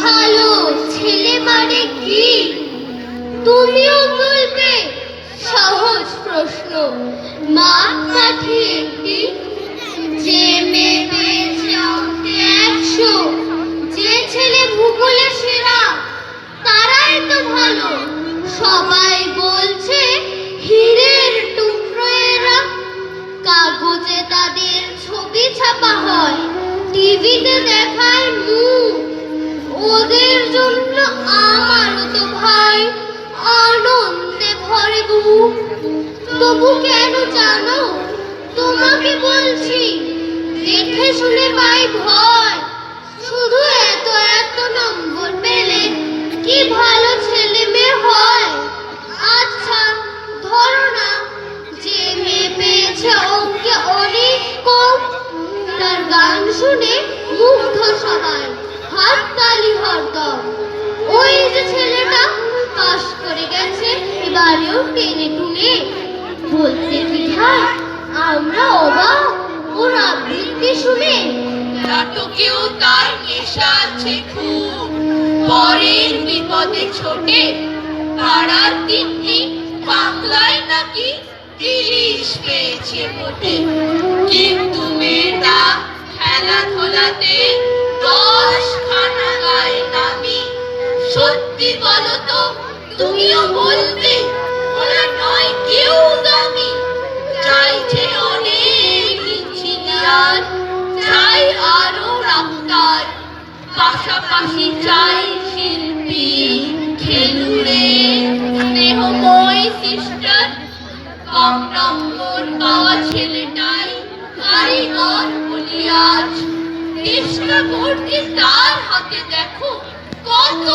ভালো ছেলে মানে কি? তুমিও তুলবে সহজ প্রশ্ন, মা কাঠি একটি। যে মেয়ে পেয়েছে অঙ্কে 100, যে ছেলে ভূগোলে সেরা, তারাই তো ভালো। সবাই বলছে হীরের টুকরো এরা। কাগজে তাদের ছবি ছাপা হয়, টিভিতে দেখায় মুখ। ওদের জন্য আমারও তো ভাই আনন্দে ভরে বুক। তবু কেন জানো, তোমাকে বলছি, দেখে শুনে পাই ভয়। শুধু এত এত নম্বর পেলে কি ভালো ছেলে মেয়ে হয়? আচ্ছা ধরো না, যে মেয়ে পেয়েছে অঙ্কে অনেক কম, তার গান শুনে মুগ্ধ সবাই, হাততালি হরদম। ওই যে ছেলেটা পাশ করে গেছে, এবারেও টেনে টুনে, বলতে কি হয় আমরা অবাক ওর আবৃত্তি শুনে। নাটকেও তার নেশা আছে খুব, পরের বিপদে ছোটে। পাড়ার তিন্নি বাংলায় নাকি 30 পেয়েছে মোটে। কিন্তু মেয়েটা খেলাধুলাতে 10 খানা গায়ে দামি। সত্যি বলো তো, তুমিও বলবে ওরা নয় কেউ দামি। চাইছে অনেক ইঞ্জিনিয়ার, চাই আরো ডাক্তার, পাশাপাশি চাই শিল্পী, খেলুড়ে, স্নেহময় সিস্টার। কম নম্বর পাওয়া ছেলেটাই কারিগর বলি আজ। চেষ্টা করতে তার হাতে দেখো কত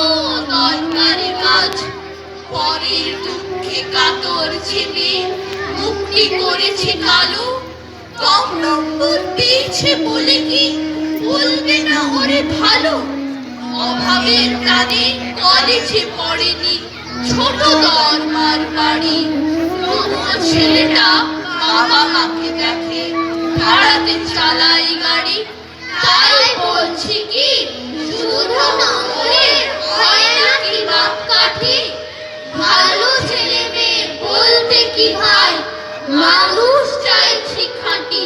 দরকারি কাজ। পরের দুঃখে কাতর ছেলে মুক্তি করেছে কালো। কম নম্বর পেয়েছে বলে কি বলবে না ওরে ভালো? অভাবের টানে কলেজে পড়েনি, ছোট দরবার বাড়ি। তবুও ছেলেটা বাবা মাকে দেখে, ভাড়াতে চালাই গাড়ি। তাই বলছি কি, শুধু নম্বরে হয় নাকি মাপকাঠি? ভালো ছেলে মেয়ে বলতে কি ভাই, মানুষ চাইছি খাঁটি।